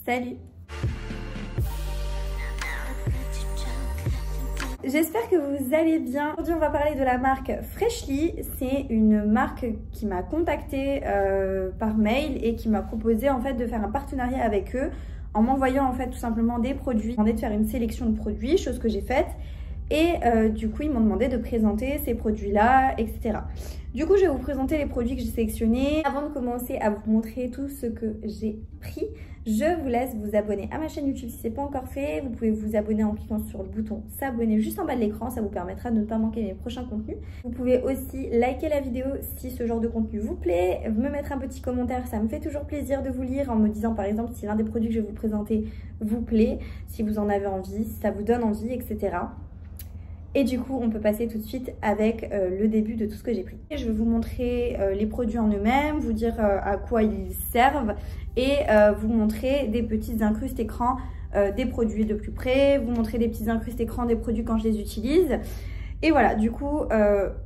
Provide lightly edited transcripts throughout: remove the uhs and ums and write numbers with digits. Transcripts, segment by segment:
Salut! J'espère que vous allez bien. Aujourd'hui on va parler de la marque Freshly. C'est une marque qui m'a contactée par mail et qui m'a proposé en fait de faire un partenariat avec eux en m'envoyant en fait tout simplement des produits. Ils m'ont demandé de faire une sélection de produits, chose que j'ai faite. Et du coup ils m'ont demandé de présenter ces produits là, etc. Du coup je vais vous présenter les produits que j'ai sélectionnés. Avant de commencer à vous montrer tout ce que j'ai pris, je vous laisse vous abonner à ma chaîne YouTube si ce n'est pas encore fait. Vous pouvez vous abonner en cliquant sur le bouton s'abonner juste en bas de l'écran, ça vous permettra de ne pas manquer mes prochains contenus. Vous pouvez aussi liker la vidéo si ce genre de contenu vous plaît, me mettre un petit commentaire, ça me fait toujours plaisir de vous lire en me disant par exemple si l'un des produits que je vais vous présenter vous plaît, si vous en avez envie, si ça vous donne envie, etc. Et du coup, on peut passer tout de suite avec le début de tout ce que j'ai pris. Je vais vous montrer les produits en eux-mêmes, vous dire à quoi ils servent et vous montrer des petites incrustes écrans des produits de plus près, vous montrer des petites incrustes écrans des produits quand je les utilise. Et voilà, du coup,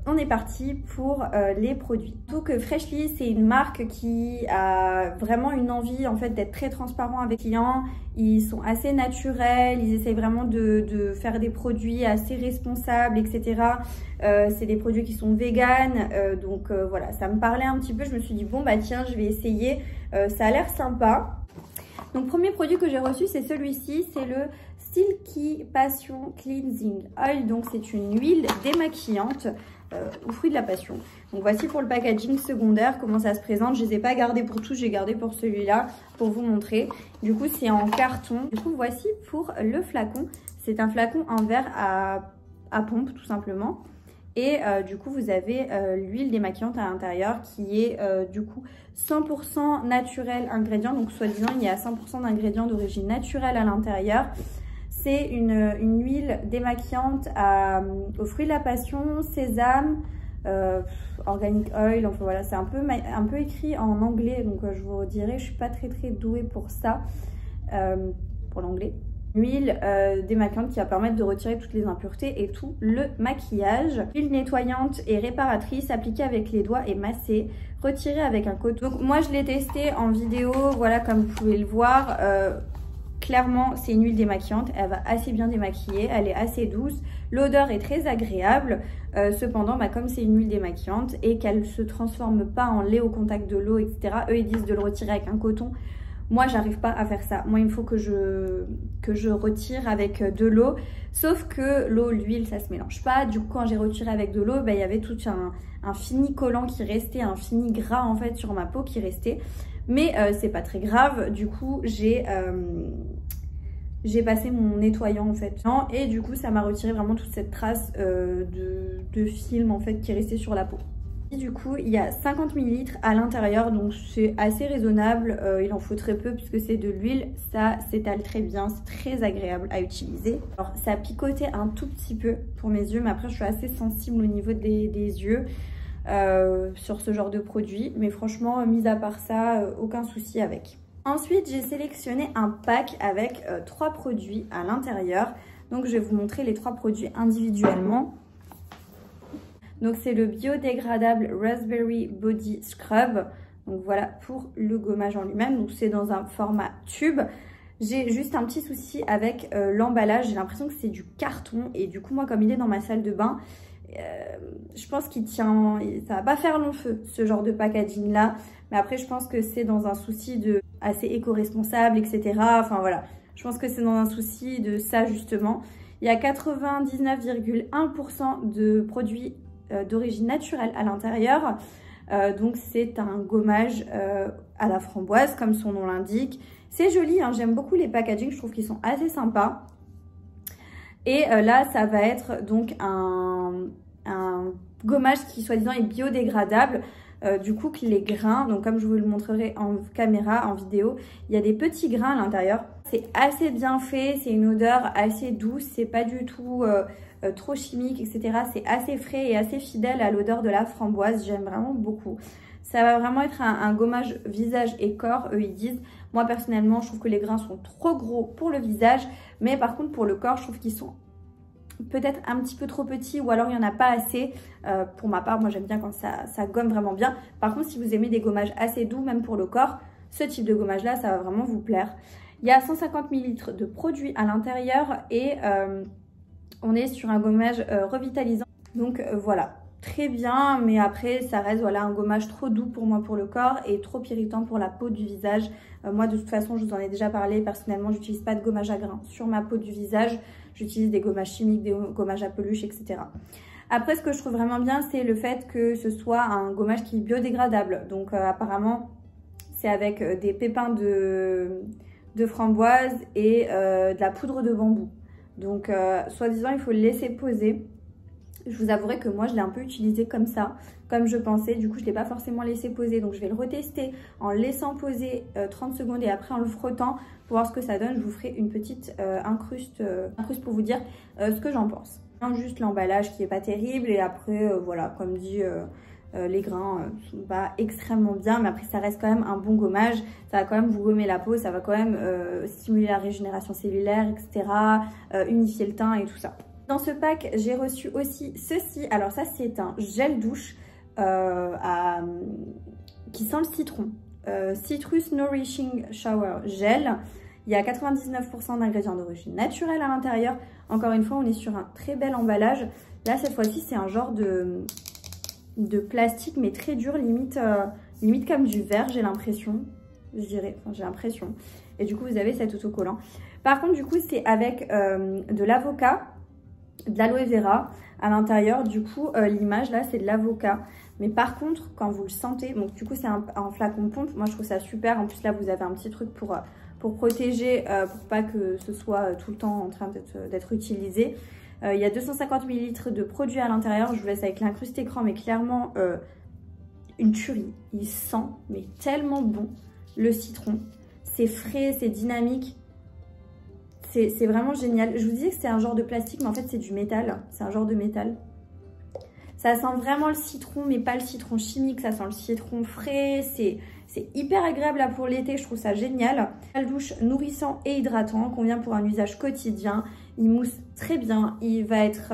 on est parti pour les produits. Donc Freshly, c'est une marque qui a vraiment une envie en fait d'être très transparent avec les clients. Ils sont assez naturels, ils essayent vraiment de faire des produits assez responsables, etc. C'est des produits qui sont véganes, donc voilà, ça me parlait un petit peu. Je me suis dit bon bah tiens, je vais essayer, ça a l'air sympa. Donc premier produit que j'ai reçu, c'est celui-ci, c'est le Silky Passion Cleansing Oil. Donc c'est une huile démaquillante aux fruits de la passion. Donc voici pour le packaging secondaire comment ça se présente. Je ne les ai pas gardés pour tous, j'ai gardé pour celui-là pour vous montrer. Du coup c'est en carton. Du coup voici pour le flacon. C'est un flacon en verre à pompe tout simplement. Et du coup vous avez l'huile démaquillante à l'intérieur qui est du coup 100% naturel ingrédient. Donc soi-disant il y a 100% d'ingrédients d'origine naturelle à l'intérieur. C'est une huile démaquillante aux fruits de la passion, sésame, organic oil. Enfin voilà, c'est un peu écrit en anglais. Donc je vous redirai, je suis pas très douée pour ça, pour l'anglais. Huile démaquillante qui va permettre de retirer toutes les impuretés et tout le maquillage. Huile nettoyante et réparatrice appliquée avec les doigts et massée, retirée avec un coton. Donc moi je l'ai testé en vidéo, voilà comme vous pouvez le voir. Clairement c'est une huile démaquillante, elle va assez bien démaquiller, elle est assez douce, l'odeur est très agréable. Cependant bah, comme c'est une huile démaquillante et qu'elle ne se transforme pas en lait au contact de l'eau, etc. Eux ils disent de le retirer avec un coton. Moi, j'arrive pas à faire ça. Moi, il me faut que je retire avec de l'eau. Sauf que l'eau, l'huile, ça se mélange pas. Du coup, quand j'ai retiré avec de l'eau, bah, il y avait tout un fini collant qui restait, un fini gras en fait sur ma peau qui restait. Mais c'est pas très grave. Du coup, j'ai passé mon nettoyant en fait. Et du coup, ça m'a retiré vraiment toute cette trace de film en fait qui restait sur la peau. Du coup il y a 50 ml à l'intérieur, donc c'est assez raisonnable, il en faut très peu puisque c'est de l'huile, ça s'étale très bien, c'est très agréable à utiliser. Alors ça a picoté un tout petit peu pour mes yeux, mais après je suis assez sensible au niveau des yeux sur ce genre de produit, mais franchement mis à part ça, aucun souci avec. Ensuite j'ai sélectionné un pack avec 3 produits à l'intérieur, donc je vais vous montrer les 3 produits individuellement. Donc c'est le biodégradable Raspberry Body Scrub. Donc voilà pour le gommage en lui-même. Donc c'est dans un format tube. J'ai juste un petit souci avec l'emballage. J'ai l'impression que c'est du carton. Et du coup moi comme il est dans ma salle de bain, je pense qu'il tient... Ça va pas faire long feu ce genre de packaging là. Mais après je pense que c'est dans un souci de assez éco-responsable, etc. Enfin voilà. Je pense que c'est dans un souci de ça justement. Il y a 99,1% de produits d'origine naturelle à l'intérieur, donc c'est un gommage à la framboise comme son nom l'indique. C'est joli, hein, j'aime beaucoup les packaging, je trouve qu'ils sont assez sympas. Et là ça va être donc un gommage qui soi-disant est biodégradable. Du coup que les grains, donc comme je vous le montrerai en caméra, en vidéo, il y a des petits grains à l'intérieur. C'est assez bien fait, c'est une odeur assez douce, c'est pas du tout trop chimique, etc. C'est assez frais et assez fidèle à l'odeur de la framboise, j'aime vraiment beaucoup. Ça va vraiment être un gommage visage et corps, eux ils disent. Moi personnellement, je trouve que les grains sont trop gros pour le visage, mais par contre pour le corps, je trouve qu'ils sont peut-être un petit peu trop petits ou alors il n'y en a pas assez. Pour ma part, moi j'aime bien quand ça gomme vraiment bien. Par contre, si vous aimez des gommages assez doux, même pour le corps, ce type de gommage là, ça va vraiment vous plaire. Il y a 150 ml de produit à l'intérieur et on est sur un gommage revitalisant. Donc voilà, très bien, mais après ça reste voilà, un gommage trop doux pour moi pour le corps et trop irritant pour la peau du visage. Moi de toute façon, je vous en ai déjà parlé, personnellement j'utilise pas de gommage à grains sur ma peau du visage. J'utilise des gommages chimiques, des gommages à peluche, etc. Après, ce que je trouve vraiment bien, c'est le fait que ce soit un gommage qui est biodégradable. Donc apparemment, c'est avec des pépins de framboise et de la poudre de bambou. Donc soi-disant, il faut le laisser poser. Je vous avouerai que moi, je l'ai un peu utilisé comme ça, comme je pensais. Du coup, je ne l'ai pas forcément laissé poser. Donc, je vais le retester en le laissant poser 30 secondes et après en le frottant pour voir ce que ça donne. Je vous ferai une petite incruste pour vous dire ce que j'en pense. Juste l'emballage qui n'est pas terrible. Et après, voilà, comme dit, les grains ne sont pas extrêmement bien. Mais après, ça reste quand même un bon gommage. Ça va quand même vous gommer la peau. Ça va quand même stimuler la régénération cellulaire, etc. Unifier le teint et tout ça. Dans ce pack, j'ai reçu aussi ceci. Alors ça, c'est un gel douche qui sent le citron. Citrus Nourishing Shower Gel. Il y a 99% d'ingrédients d'origine naturelle à l'intérieur. Encore une fois, on est sur un très bel emballage. Là, cette fois-ci, c'est un genre de plastique, mais très dur, limite comme du verre, j'ai l'impression. Je dirais, enfin, j'ai l'impression. Et du coup, vous avez cet autocollant. Par contre, du coup, c'est avec de l'avocat, de l'aloe vera à l'intérieur. Du coup l'image là c'est de l'avocat, mais par contre quand vous le sentez, donc du coup c'est un flacon pompe, moi je trouve ça super. En plus là vous avez un petit truc pour protéger, pour pas que ce soit tout le temps en train d'être utilisé. Il y a 250 ml de produit à l'intérieur. Je vous laisse avec l'incruste écran, mais clairement une tuerie. Il sent mais tellement bon le citron, c'est frais, c'est dynamique. C'est vraiment génial. Je vous disais que c'est un genre de plastique, mais en fait, c'est du métal. C'est un genre de métal. Ça sent vraiment le citron, mais pas le citron chimique. Ça sent le citron frais. C'est hyper agréable là pour l'été. Je trouve ça génial. Gel douche nourrissant et hydratant. Convient pour un usage quotidien. Il mousse très bien. Il va être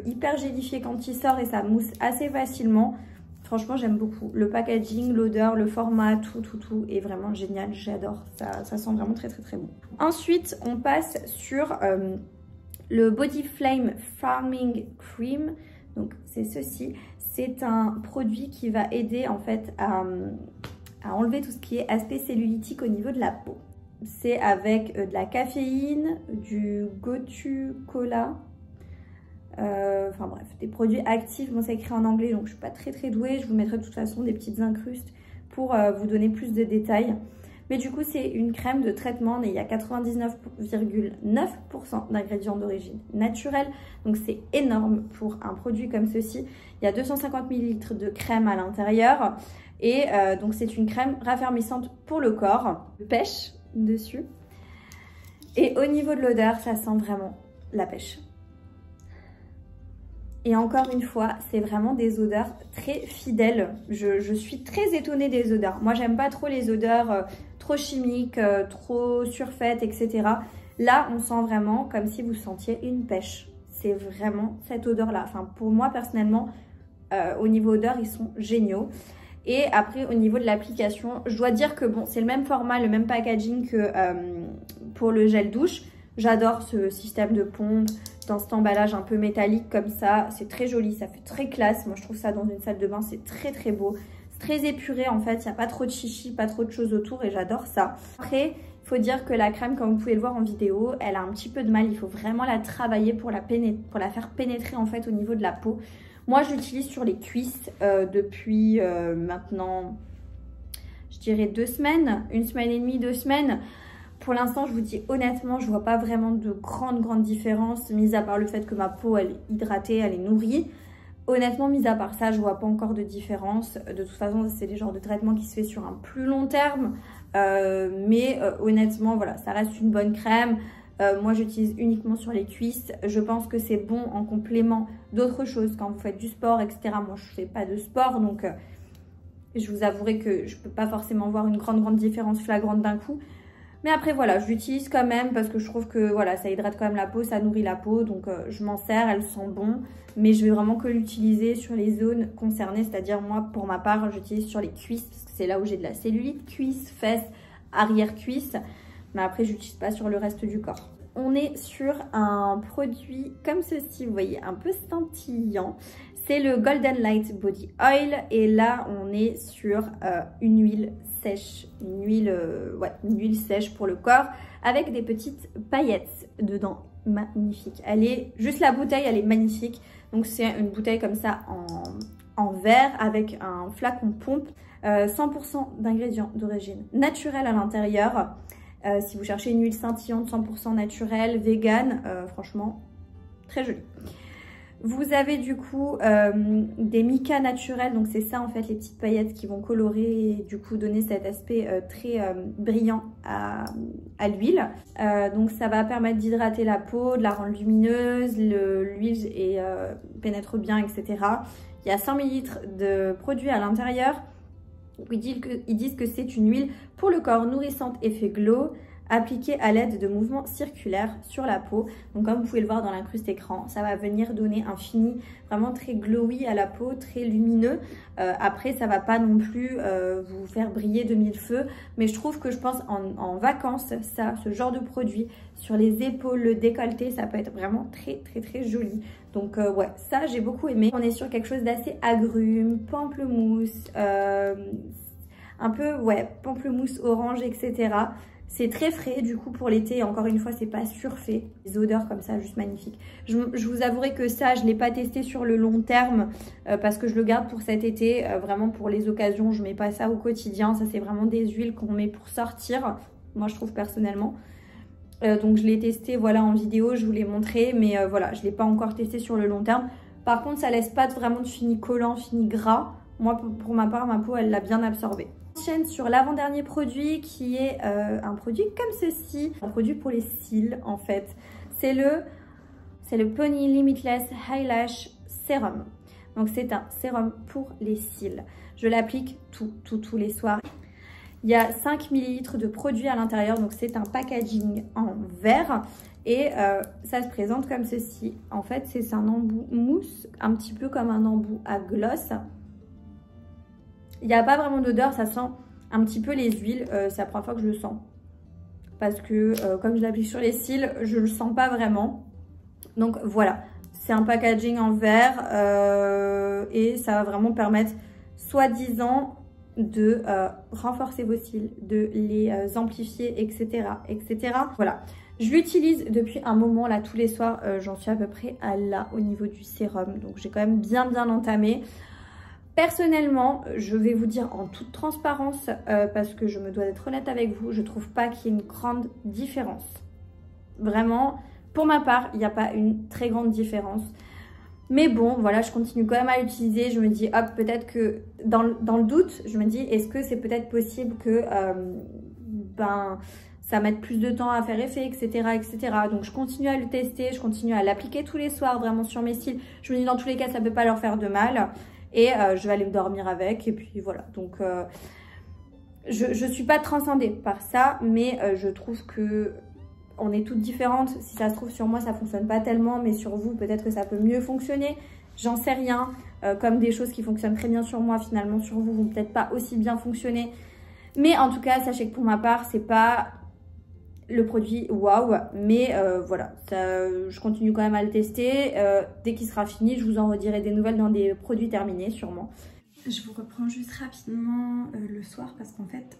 hyper gélifié quand il sort et ça mousse assez facilement. Franchement, j'aime beaucoup. Le packaging, l'odeur, le format, tout est vraiment génial. J'adore. Ça sent vraiment très bon. Ensuite, on passe sur le Body Flame Farming Cream. Donc, c'est ceci. C'est un produit qui va aider en fait à enlever tout ce qui est aspect cellulitique au niveau de la peau. C'est avec de la caféine, du Gotu Cola. Enfin bref, des produits actifs. Bon, c'est écrit en anglais, donc je suis pas très douée. Je vous mettrai de toute façon des petites incrustes pour vous donner plus de détails. Mais du coup, c'est une crème de traitement et il y a 99,9% d'ingrédients d'origine naturelle. Donc c'est énorme pour un produit comme ceci. Il y a 250 ml de crème à l'intérieur. Et donc c'est une crème raffermissante pour le corps. Pêche dessus. Et au niveau de l'odeur, ça sent vraiment la pêche. Et encore une fois, c'est vraiment des odeurs très fidèles. Je suis très étonnée des odeurs. Moi, j'aime pas trop les odeurs trop chimiques, trop surfaites, etc. Là, on sent vraiment comme si vous sentiez une pêche. C'est vraiment cette odeur-là. Enfin, pour moi, personnellement, au niveau odeur, ils sont géniaux. Et après, au niveau de l'application, je dois dire que bon, c'est le même format, le même packaging que pour le gel douche. J'adore ce système de pompe dans cet emballage un peu métallique comme ça. C'est très joli, ça fait très classe. Moi, je trouve ça dans une salle de bain, c'est très beau. C'est très épuré en fait, il n'y a pas trop de chichi, pas trop de choses autour et j'adore ça. Après, il faut dire que la crème, comme vous pouvez le voir en vidéo, elle a un petit peu de mal. Il faut vraiment la travailler pour la faire pénétrer en fait au niveau de la peau. Moi, je l'utilise sur les cuisses depuis maintenant, je dirais 2 semaines, 1 semaine et demie, 2 semaines. Pour l'instant, je vous dis honnêtement, je vois pas vraiment de grande différence, mis à part le fait que ma peau, elle est hydratée, elle est nourrie. Honnêtement, mis à part ça, je vois pas encore de différence. De toute façon, c'est des genres de traitements qui se fait sur un plus long terme. Honnêtement, voilà, ça reste une bonne crème. Moi, j'utilise uniquement sur les cuisses. Je pense que c'est bon en complément d'autres choses quand vous faites du sport, etc. Moi, je fais pas de sport, donc je vous avouerai que je peux pas forcément voir une grande différence flagrante d'un coup. Mais après, voilà, je l'utilise quand même parce que je trouve que voilà, ça hydrate quand même la peau, ça nourrit la peau. Donc, je m'en sers, elle sent bon. Mais je vais vraiment que l'utiliser sur les zones concernées. C'est-à-dire, moi, pour ma part, j'utilise sur les cuisses parce que c'est là où j'ai de la cellulite. Cuisses, fesses, arrière-cuisses. mais après j'utilise pas sur le reste du corps. On est sur un produit comme ceci, vous voyez, un peu scintillant. C'est le Golden Light Body Oil et là on est sur une huile sèche, une huile sèche pour le corps avec des petites paillettes dedans. Magnifique. Elle est juste la bouteille, elle est magnifique. Donc c'est une bouteille comme ça en verre avec un flacon pompe, 100% d'ingrédients d'origine naturelle à l'intérieur. Si vous cherchez une huile scintillante 100% naturelle, vegan, franchement très jolie. Vous avez du coup des micas naturels, donc c'est ça en fait les petites paillettes qui vont colorer et du coup donner cet aspect très brillant à l'huile. Donc ça va permettre d'hydrater la peau, de la rendre lumineuse, l'huile pénètre bien, etc. Il y a 100 ml de produits à l'intérieur. Ils disent que c'est une huile pour le corps nourrissante effet glow, appliquée à l'aide de mouvements circulaires sur la peau. Donc comme vous pouvez le voir dans l'incruste écran, ça va venir donner un fini vraiment très glowy à la peau, très lumineux. Après ça va pas non plus vous faire briller de mille feux, mais je trouve que je pense en vacances, ce genre de produit sur les épaules, le décolleté, ça peut être vraiment très joli. Donc ouais, ça j'ai beaucoup aimé. On est sur quelque chose d'assez agrume, pamplemousse, un peu ouais, pamplemousse orange, etc. C'est très frais du coup pour l'été, encore une fois c'est pas surfait, des odeurs comme ça juste magnifiques. Je vous avouerai que ça je l'ai pas testé sur le long terme parce que je le garde pour cet été, vraiment pour les occasions, je mets pas ça au quotidien, ça c'est vraiment des huiles qu'on met pour sortir, moi je trouve personnellement. Donc je l'ai testé voilà en vidéo, je vous l'ai montré, mais voilà je l'ai pas encore testé sur le long terme. Par contre ça laisse pas vraiment de fini collant, fini gras, moi pour ma part ma peau elle l'a bien absorbé. Enchaîne sur l'avant-dernier produit qui est un produit comme ceci, un produit pour les cils en fait. C'est le Pony Limitless Eyelash Serum. Donc c'est un sérum pour les cils. Je l'applique tous les soirs. Il y a 5 ml de produit à l'intérieur, donc c'est un packaging en verre et ça se présente comme ceci. En fait c'est un embout mousse, un petit peu comme un embout à gloss. Il n'y a pas vraiment d'odeur, ça sent un petit peu les huiles, c'est la première fois que je le sens. Parce que comme je l'applique sur les cils, je ne le sens pas vraiment. Donc voilà, c'est un packaging en verre et ça va vraiment permettre, soi-disant, de renforcer vos cils, de les amplifier, etc. Voilà, je l'utilise depuis un moment, là tous les soirs, j'en suis à peu près à là au niveau du sérum. Donc j'ai quand même bien entamé. Personnellement, je vais vous dire en toute transparence, parce que je me dois d'être honnête avec vous, je trouve pas qu'il y ait une grande différence. Vraiment, pour ma part, il n'y a pas une très grande différence. Mais bon, voilà, je continue quand même à l'utiliser. Je me dis, hop, peut-être que dans le doute, je me dis, est-ce que c'est peut-être possible que ça mette plus de temps à faire effet, etc. Donc je continue à le tester, je continue à l'appliquer tous les soirs vraiment sur mes cils. Je me dis, dans tous les cas, ça ne peut pas leur faire de mal. Et je vais aller me dormir avec et puis voilà. Donc je suis pas transcendée par ça, mais je trouve que on est toutes différentes. Si ça se trouve sur moi ça fonctionne pas tellement, mais sur vous peut-être que ça peut mieux fonctionner. J'en sais rien. Comme des choses qui fonctionnent très bien sur moi, finalement sur vous vont peut-être pas aussi bien fonctionner. Mais en tout cas sachez que pour ma part c'est pas le produit waouh, mais voilà, je continue quand même à le tester. Dès qu'il sera fini, je vous en redirai des nouvelles dans des produits terminés sûrement. Je vous reprends juste rapidement le soir parce qu'en fait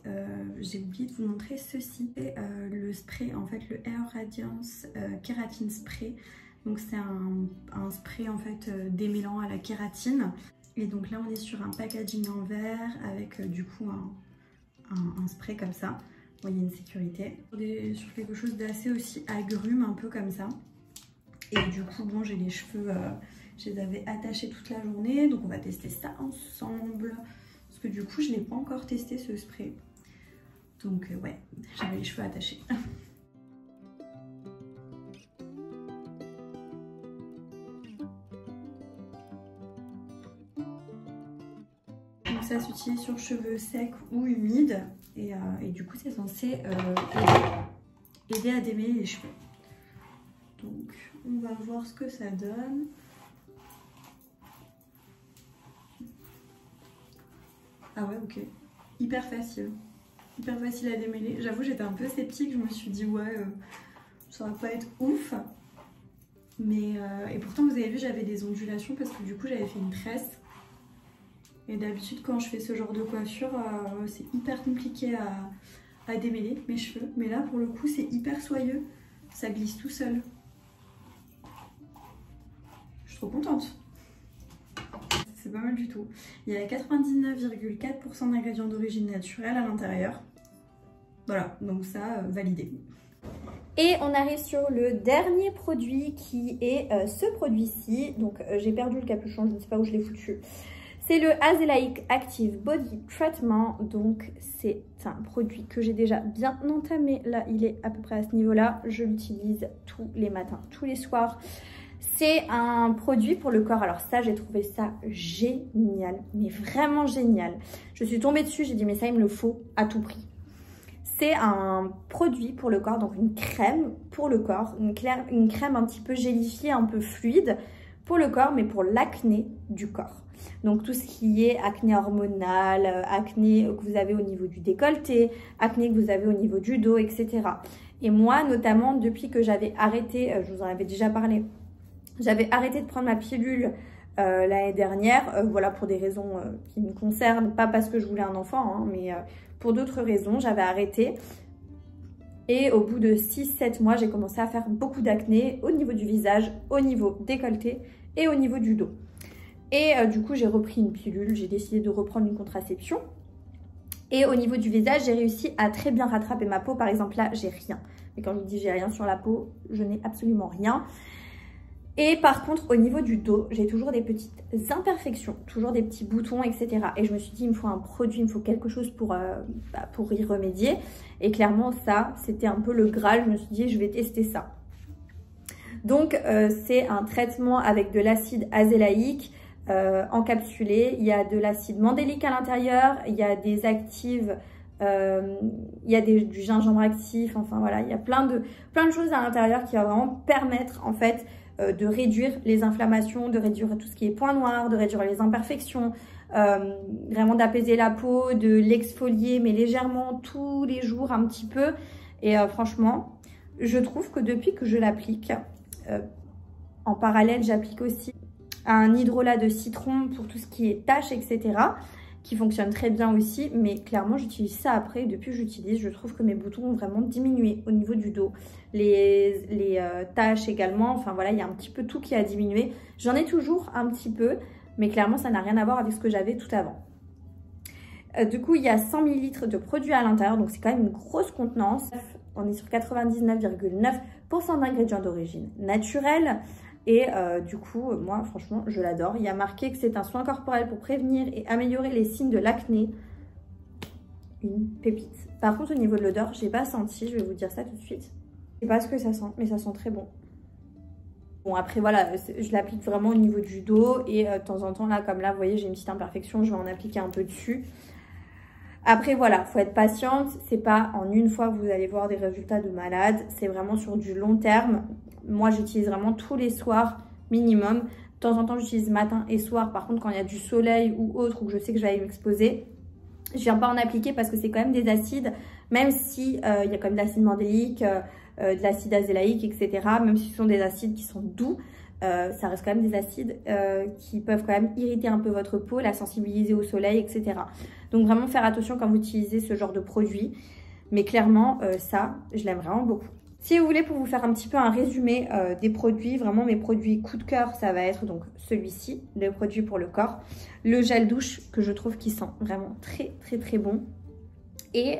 j'ai oublié de vous montrer ceci. C'est le spray, en fait le Air Radiance Kératine Spray. Donc c'est un spray en fait démêlant à la kératine. Et donc là on est sur un packaging en verre avec du coup un spray comme ça. Vous voyez une sécurité. Sur quelque chose d'assez aussi agrume, un peu comme ça. Et du coup, bon, j'ai les cheveux, je les avais attachés toute la journée. Donc on va tester ça ensemble. Parce que du coup, je n'ai pas encore testé ce spray. Donc ouais, j'avais les cheveux attachés. Donc ça s'utilise sur cheveux secs ou humides. Et du coup, c'est censé aider à démêler les cheveux. Donc, on va voir ce que ça donne. Ah ouais, ok. Hyper facile. hyper facile à démêler. J'avoue, j'étais un peu sceptique, je me suis dit ouais, ça va pas être ouf. Mais et pourtant vous avez vu, j'avais des ondulations parce que du coup j'avais fait une tresse. Et d'habitude quand je fais ce genre de coiffure, c'est hyper compliqué à démêler mes cheveux. Mais là pour le coup c'est hyper soyeux, ça glisse tout seul. Je suis trop contente. C'est pas mal du tout. Il y a 99,4% d'ingrédients d'origine naturelle à l'intérieur. Voilà, donc ça, validé. Et on arrive sur le dernier produit qui est ce produit-ci. Donc j'ai perdu le capuchon, je ne sais pas où je l'ai foutu. C'est le Azelaic Active Body Treatment. Donc c'est un produit que j'ai déjà bien entamé. Là, il est à peu près à ce niveau-là. Je l'utilise tous les matins, tous les soirs. C'est un produit pour le corps. Alors ça, j'ai trouvé ça génial, mais vraiment génial. Je suis tombée dessus, j'ai dit mais ça, il me le faut à tout prix. C'est un produit pour le corps, donc une crème pour le corps, une crème un petit peu gélifiée, un peu fluide pour le corps, mais pour l'acné du corps. Donc tout ce qui est acné hormonal, acné que vous avez au niveau du décolleté, acné que vous avez au niveau du dos, etc. Et moi, notamment, depuis que j'avais arrêté, je vous en avais déjà parlé, j'avais arrêté de prendre ma pilule l'année dernière, voilà, pour des raisons qui me concernent, pas parce que je voulais un enfant, hein, mais pour d'autres raisons, j'avais arrêté. Et au bout de 6-7 mois, j'ai commencé à faire beaucoup d'acné au niveau du visage, au niveau décolleté et au niveau du dos. Et du coup, j'ai repris une pilule, j'ai décidé de reprendre une contraception. Et au niveau du visage, j'ai réussi à très bien rattraper ma peau. Par exemple, là, j'ai rien. Mais quand je vous dis j'ai rien sur la peau, je n'ai absolument rien. Et par contre, au niveau du dos, j'ai toujours des petites imperfections, toujours des petits boutons, etc. Et je me suis dit, il me faut un produit, il me faut quelque chose pour y remédier. Et clairement, ça, c'était un peu le Graal. Je me suis dit, je vais tester ça. Donc, c'est un traitement avec de l'acide azélaïque encapsulé. Il y a de l'acide mandélique à l'intérieur. Il y a des actives, il y a du gingembre actif. Enfin, voilà, il y a plein de choses à l'intérieur qui va vraiment permettre, en fait, de réduire les inflammations, de réduire tout ce qui est points noirs, de réduire les imperfections, vraiment d'apaiser la peau, de l'exfolier, mais légèrement tous les jours un petit peu. Et franchement, je trouve que depuis que je l'applique, en parallèle, j'applique aussi un hydrolat de citron pour tout ce qui est taches, etc., qui fonctionne très bien aussi, mais clairement j'utilise ça après. Depuis que j'utilise, je trouve que mes boutons ont vraiment diminué au niveau du dos, les taches également, enfin voilà, il y a un petit peu tout qui a diminué. J'en ai toujours un petit peu, mais clairement ça n'a rien à voir avec ce que j'avais tout avant. Du coup, il y a 100 ml de produits à l'intérieur, donc c'est quand même une grosse contenance. On est sur 99,9% d'ingrédients d'origine naturelle. Et du coup, moi, franchement, je l'adore. Il y a marqué que c'est un soin corporel pour prévenir et améliorer les signes de l'acné. Une pépite. Par contre, au niveau de l'odeur, j'ai pas senti. Je vais vous dire ça tout de suite. Je sais pas ce que ça sent, mais ça sent très bon. Bon, après, voilà, je l'applique vraiment au niveau du dos. Et de temps en temps, là, comme là, vous voyez, j'ai une petite imperfection. Je vais en appliquer un peu dessus. Après, voilà, faut être patiente. C'est pas en une fois que vous allez voir des résultats de malade. C'est vraiment sur du long terme. Moi, j'utilise vraiment tous les soirs minimum. De temps en temps, j'utilise matin et soir. Par contre, quand il y a du soleil ou autre, ou que je sais que je vais m'exposer, je ne viens pas en appliquer parce que c'est quand même des acides. Même si il y a quand même de l'acide mandélique, de l'acide azélaïque, etc. Même si ce sont des acides qui sont doux, ça reste quand même des acides qui peuvent quand même irriter un peu votre peau, la sensibiliser au soleil, etc. Donc vraiment faire attention quand vous utilisez ce genre de produit. Mais clairement, ça, je l'aime vraiment beaucoup. Si vous voulez, pour vous faire un petit peu un résumé des produits, vraiment mes produits coup de cœur, ça va être donc celui-ci, le produit pour le corps, le gel douche que je trouve qui sent vraiment très très très bon. Et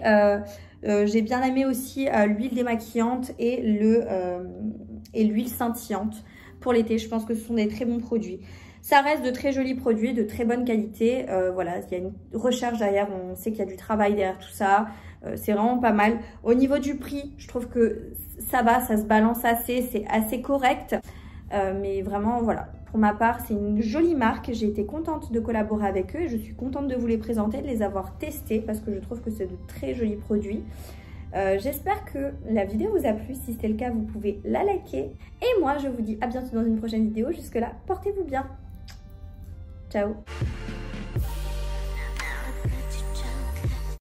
j'ai bien aimé aussi l'huile démaquillante et l'huile scintillante pour l'été. Je pense que ce sont des très bons produits. Ça reste de très jolis produits, de très bonne qualité. Voilà, il y a une recherche derrière, on sait qu'il y a du travail derrière tout ça. C'est vraiment pas mal. Au niveau du prix, je trouve que ça va, ça se balance assez, c'est assez correct. Mais vraiment, voilà, pour ma part, c'est une jolie marque. J'ai été contente de collaborer avec eux et je suis contente de vous les présenter, de les avoir testés parce que je trouve que c'est de très jolis produits. J'espère que la vidéo vous a plu. Si c'est le cas, vous pouvez la liker. Et moi, je vous dis à bientôt dans une prochaine vidéo. Jusque là, portez-vous bien. Ciao.